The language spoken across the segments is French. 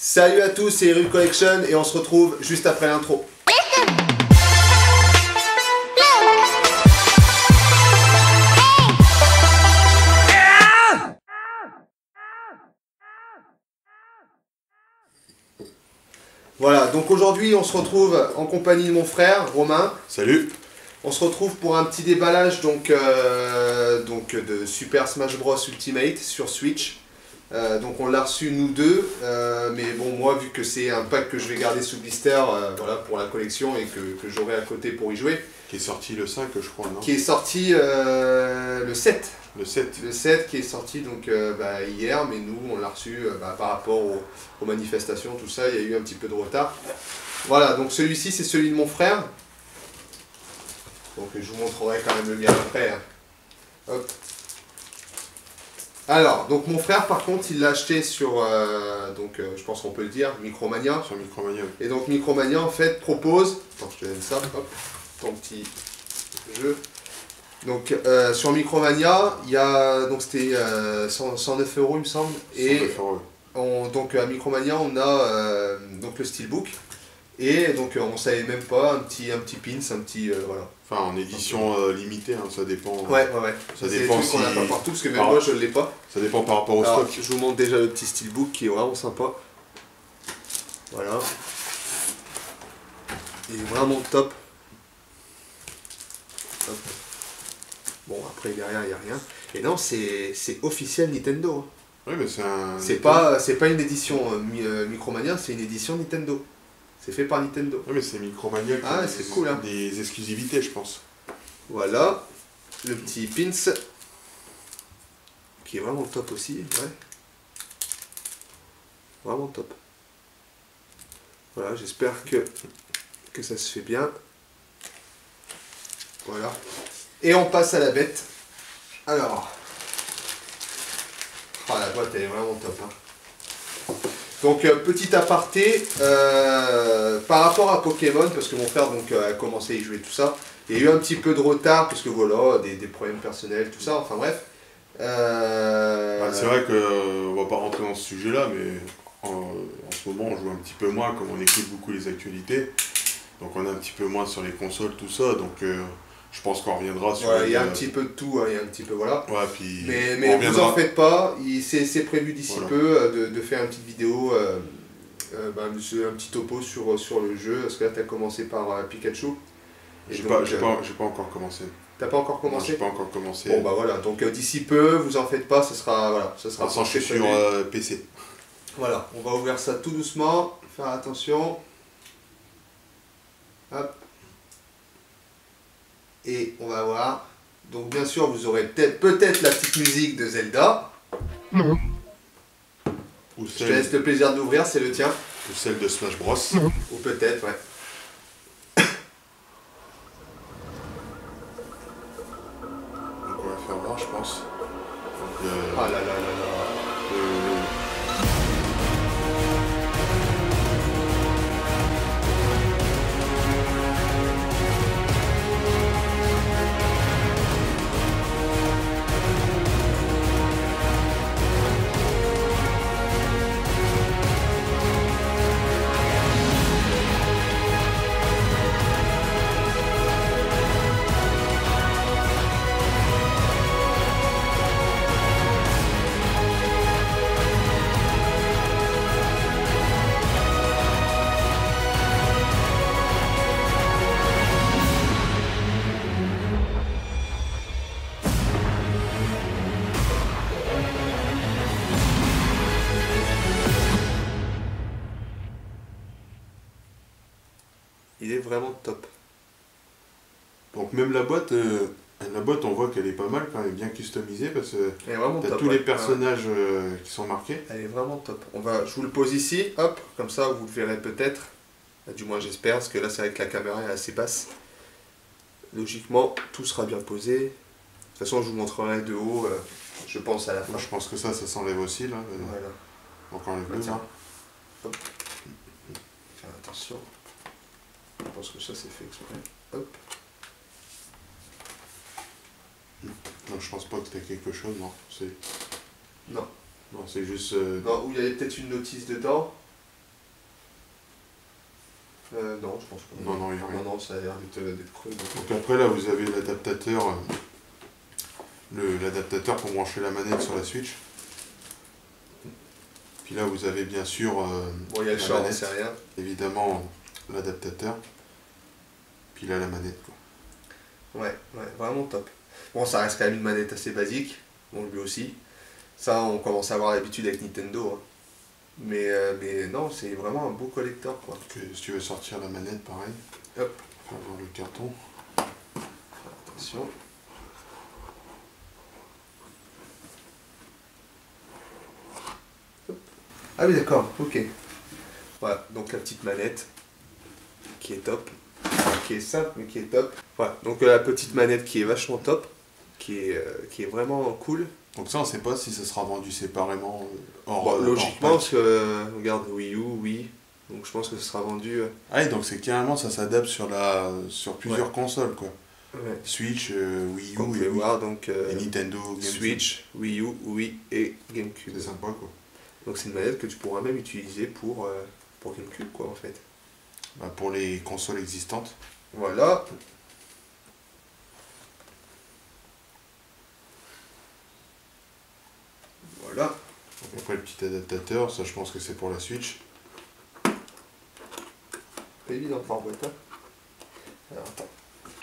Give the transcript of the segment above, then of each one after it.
Salut à tous, c'est Hyrule Collection et on se retrouve juste après l'intro. Voilà, donc aujourd'hui on se retrouve en compagnie de mon frère Romain. Salut. On se retrouve pour un petit déballage donc de Super Smash Bros Ultimate sur Switch. Donc on l'a reçu nous deux, mais bon moi vu que c'est un pack que je vais garder sous blister voilà, pour la collection et que j'aurai à côté pour y jouer. Qui est sorti le 5 je crois, non? Qui est sorti le 7. Le 7. Le 7 qui est sorti donc hier, mais nous on l'a reçu par rapport aux manifestations, tout ça, il y a eu un petit peu de retard. Voilà, donc celui-ci c'est celui de mon frère. Donc je vous montrerai quand même le mien après. Hein. Hop. Alors, donc mon frère par contre il l'a acheté sur, je pense qu'on peut le dire, Micromania. Sur Micromania. Et donc Micromania en fait propose, attends je te donne ça, hop, ton petit jeu. Donc sur Micromania, il y a, donc c'était 109 € il me semble. Et 109 €. donc à Micromania on a donc le steelbook. Et donc on savait même pas, un petit pins, un petit voilà. Enfin en édition limitée, hein, ça dépend. Ouais. Ça dépend si... qu'on n'a pas partout, parce que même moi je l'ai pas. Ça dépend par rapport au Alors, stock. je vous montre déjà le petit steelbook qui est vraiment sympa. Voilà. Il est vraiment top. Hop. Bon après derrière il n'y a rien. Et non c'est officiel Nintendo. Oui mais c'est un... C'est pas une édition Micromania, c'est une édition Nintendo. C'est fait par Nintendo. Oui mais c'est Micromania qui a c'est cool, hein. des exclusivités je pense. Voilà. Le petit pins. Qui est vraiment top aussi. Ouais. Vraiment top. Voilà, j'espère que ça se fait bien. Voilà. Et on passe à la bête. Alors. Oh, la boîte elle est vraiment top. Hein. Donc petit aparté, par rapport à Pokémon, parce que mon frère donc, a commencé à y jouer tout ça, il y a eu un petit peu de retard, parce que voilà, des problèmes personnels, tout ça, enfin bref. C'est vrai qu'on va pas rentrer dans ce sujet là, mais en ce moment on joue un petit peu moins, comme on écoute beaucoup les actualités. Donc on est un petit peu moins sur les consoles, tout ça, donc je pense qu'on reviendra sur... Ouais, il y a un petit peu de tout, hein, il y a un petit peu, voilà. Ouais, puis mais vous en faites pas, c'est prévu d'ici peu de faire une petite vidéo, un petit topo sur le jeu, parce que là tu as commencé par Pikachu. J'ai pas encore commencé. T'as pas encore commencé? Non, j'ai pas encore commencé. Bon bah voilà, donc d'ici peu, vous en faites pas, ce sera voilà, ça sera je suis sur PC. Voilà, on va ouvrir ça tout doucement, faire attention. Hop. Et on va voir. Donc bien sûr, vous aurez peut-être la petite musique de Zelda. Ou Je te laisse le plaisir d'ouvrir, c'est le tien. Ou celle de Smash Bros. Ou peut-être, ouais. Donc on va faire voir, je pense. Ah là là là là. Il est vraiment top. Donc même la boîte on voit qu'elle est pas mal quand même, bien customisée, parce que t'as tous les personnages qui sont marqués. Elle est vraiment top. Je vous le pose ici, hop, comme ça vous le verrez peut-être. Du moins j'espère, parce que là c'est vrai que la caméra est assez basse. Logiquement, tout sera bien posé. De toute façon, je vous montrerai de haut, je pense à la fin. Moi, je pense que ça s'enlève aussi là. Voilà. Donc on enlève le tiens. Hop. Faire attention. Je pense que ça c'est fait exprès. Hop. Non, je pense pas que c'était quelque chose, non. Non. Non, c'est juste... Non, où il y avait peut-être une notice dedans. Non, je pense pas. Non, il n'y a rien. Non, ça a l'air d'être creux. Donc après là vous avez l'adaptateur l'adaptateur pour brancher la manette sur la Switch. Puis là vous avez bien sûr bon, il y a le short, c'est rien. Évidemment l'adaptateur. Puis là la manette quoi. Ouais, vraiment top. Bon, ça reste quand même une manette assez basique. Bon, lui aussi. Ça, on commence à avoir l'habitude avec Nintendo. Hein. Mais non, c'est vraiment un beau collector quoi. Donc, si tu veux sortir la manette, pareil. Hop. Faut avoir le carton. Attention. Hop. Ah oui, d'accord, ok. Voilà, donc la petite manette qui est top. Qui est simple mais qui est top. Voilà, donc la petite manette qui est vachement top. Qui est vraiment cool. Donc ça, on ne sait pas si ça sera vendu séparément logiquement, parce que, regarde, Wii U, oui. Donc je pense que ce sera vendu... Ah oui, donc c'est carrément, ça s'adapte sur plusieurs consoles, quoi. Ouais. Switch, Wii U on peut voir, donc, et Nintendo, Switch, Wii U, Wii et GameCube. C'est sympa, quoi. Donc c'est une manette que tu pourras même utiliser pour GameCube, quoi, en fait. Bah, pour les consoles existantes. Voilà. Voilà. Donc après le petit adaptateur, ça je pense que c'est pour la Switch. Pas évident pour boîte, hein. Alors attends.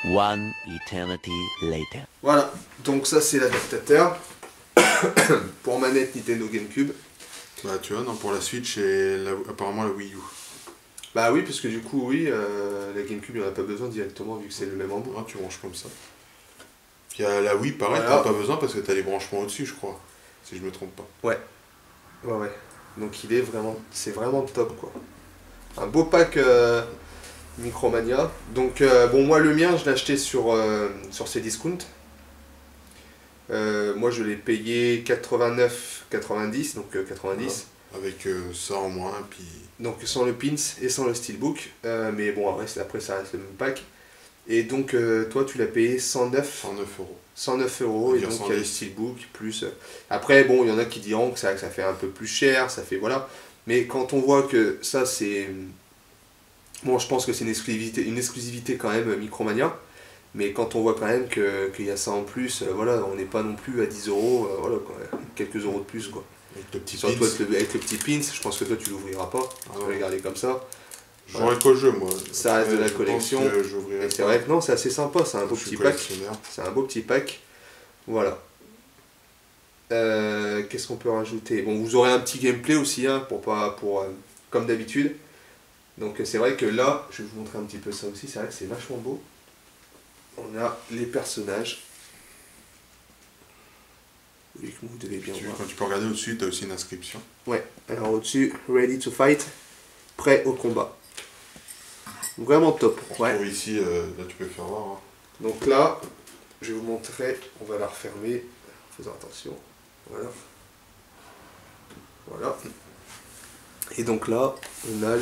One eternity later. Voilà, donc ça c'est l'adaptateur pour manette Nintendo GameCube. Bah tu vois, non, pour la Switch et apparemment la Wii U. Bah oui, parce que du coup, oui, la GameCube, il n'y en a pas besoin directement vu que c'est le même embout. Ah, tu branches comme ça. Puis à la Wii, pareil, voilà. t'as pas besoin parce que t'as les branchements au-dessus, je crois. Si je me trompe pas. Ouais. Donc il est vraiment, c'est vraiment top quoi. Un beau pack Micromania. Donc bon, moi le mien, je l'ai acheté sur Cdiscount. Moi je l'ai payé 89,90, donc 90. Ah, avec ça en moins, puis... Donc sans le pins et sans le steelbook. Mais bon, après ça reste le même pack. Et donc toi tu l'as payé 109 euros. 109 euros, et donc il y a le steelbook plus... Après, bon, il y en a qui diront que ça fait un peu plus cher, ça fait... Voilà. Mais quand on voit que ça, c'est... Bon, je pense que c'est une exclusivité quand même Micromania. Mais quand on voit quand même qu'il y a ça en plus, voilà, on n'est pas non plus à 10 euros, voilà, quoi, quelques euros de plus, quoi. Avec le petit surtout pins. avec le petit pins, je pense que toi tu l'ouvriras pas, tu vas le garder comme ça. J'aurais qu'au jeu, moi. Ça reste de la collection. Et c'est vrai que non, c'est assez sympa, c'est un beau petit pack. C'est un beau petit pack. Voilà. Qu'est-ce qu'on peut rajouter? Bon, vous aurez un petit gameplay aussi, hein, comme d'habitude. Donc c'est vrai que là, je vais vous montrer un petit peu ça aussi, c'est vrai que c'est vachement beau. On a les personnages. Oui, que vous devez bien voir. Quand tu peux regarder au-dessus, tu as aussi une inscription. Ouais, alors au-dessus, ready to fight, prêt au combat. Vraiment top. Ouais. Ici, là tu peux faire voir. Hein. Donc là, je vais vous montrer, on va la refermer, faisons attention. Voilà. Voilà. Et donc là, on a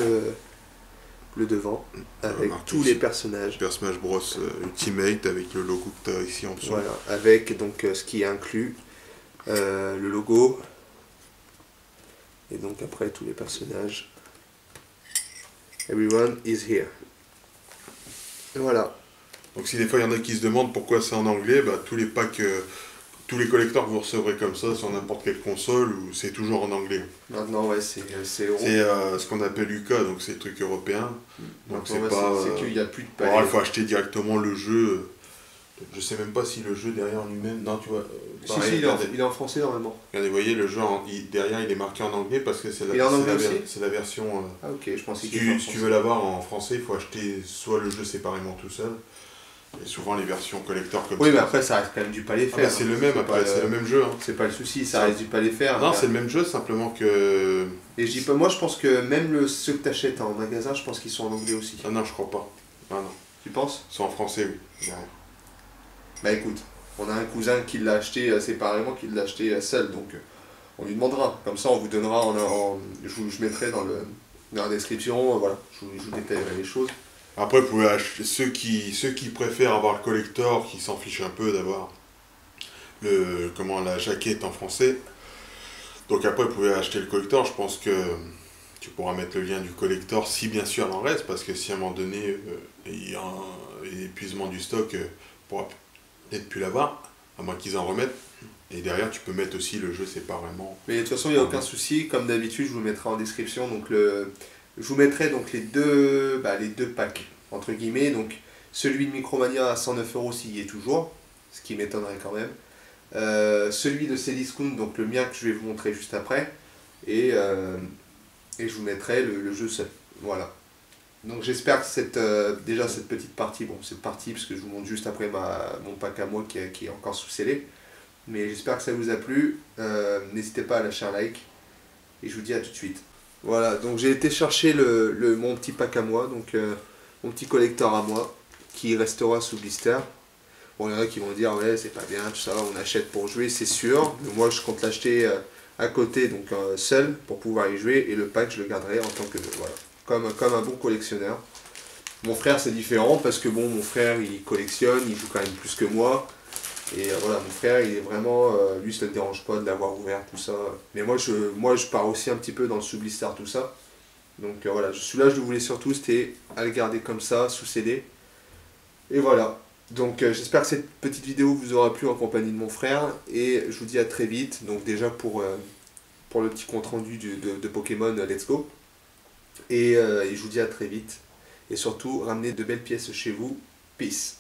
le devant avec tous les personnages. Super Smash Bros Ultimate avec le logo que tu as ici en dessous. Voilà, avec donc ce qui inclut le logo. Et donc après tous les personnages. Everyone is here. Et voilà. Donc si des fois il y en a qui se demandent pourquoi c'est en anglais, bah, tous les packs, tous les collecteurs que vous recevrez comme ça sur n'importe quelle console, ou c'est toujours en anglais. Maintenant ouais, c'est euro. C'est ce qu'on appelle UK, donc c'est le truc européen. Donc c'est pas. C'est qu'il n'y a plus de palier. Alors il faut acheter directement le jeu. Je sais même pas si le jeu derrière lui-même. Non, tu vois. Si, il est en français normalement. Regardez, vous voyez, le jeu derrière il est marqué en anglais parce que c'est la version. Ah ok, je pensais si tu veux l'avoir en français, il faut acheter soit le jeu séparément tout seul, et souvent les versions collector comme ça. Oui, mais après ça reste quand même du palais faire. C'est le même, après, c'est le même jeu. Hein. C'est pas le souci, ça reste du palais faire. Non, c'est le même jeu, simplement que. Et je dis pas, moi je pense que même ceux que tu achètes en magasin, je pense qu'ils sont en anglais aussi. Ah non, je crois pas. Ah non. Tu penses? Ils sont en français, oui. Bah écoute, on a un cousin qui l'a acheté séparément, qui l'a acheté seul, donc on lui demandera. Comme ça, on vous donnera, je mettrai dans la description, voilà, je vous détaillerai les choses. Après, vous pouvez acheter ceux qui préfèrent avoir le collector, qui s'en fichent un peu d'avoir la jaquette en français. Donc après, vous pouvez acheter le collector. Je pense que tu pourras mettre le lien du collector si bien sûr il en reste, parce que si à un moment donné il y a un épuisement du stock, tu pourras peut-être plus l'avoir, à moins qu'ils en remettent. Et derrière, tu peux mettre aussi le jeu séparément. Mais de toute façon, il n'y a aucun souci. Comme d'habitude, je vous mettrai en description. Donc je vous mettrai donc les deux packs, entre guillemets. Donc celui de Micromania à 109 € s'il y est toujours, ce qui m'étonnerait quand même. Celui de Cdiscount, donc le mien que je vais vous montrer juste après. Et je vous mettrai le jeu seul. Voilà. Donc j'espère que déjà cette petite partie, bon cette partie parce que je vous montre juste après mon pack à moi qui est encore sous scellé. Mais j'espère que ça vous a plu. N'hésitez pas à lâcher un like. Et je vous dis à tout de suite. Voilà, donc j'ai été chercher mon petit pack à moi, donc mon petit collector à moi, qui restera sous blister. Bon, il y en a qui vont dire, ouais, c'est pas bien, tout ça, on achète pour jouer, c'est sûr. Mais moi, je compte l'acheter à côté, donc seul, pour pouvoir y jouer. Et le pack, je le garderai en tant que, voilà, comme un bon collectionneur. Mon frère, c'est différent, parce que bon, mon frère, il collectionne, il joue quand même plus que moi. Et voilà, mon frère, il est vraiment, lui, ça ne le dérange pas de l'avoir ouvert, tout ça. Mais moi, je pars aussi un petit peu dans le sous-blister, tout ça. Donc voilà, celui-là, je le voulais surtout, c'était à le garder comme ça, sous CD. Et voilà. Donc j'espère que cette petite vidéo vous aura plu en compagnie de mon frère. Et je vous dis à très vite. Donc déjà pour le petit compte rendu de Pokémon Let's Go. Et je vous dis à très vite. Et surtout, ramenez de belles pièces chez vous. Peace.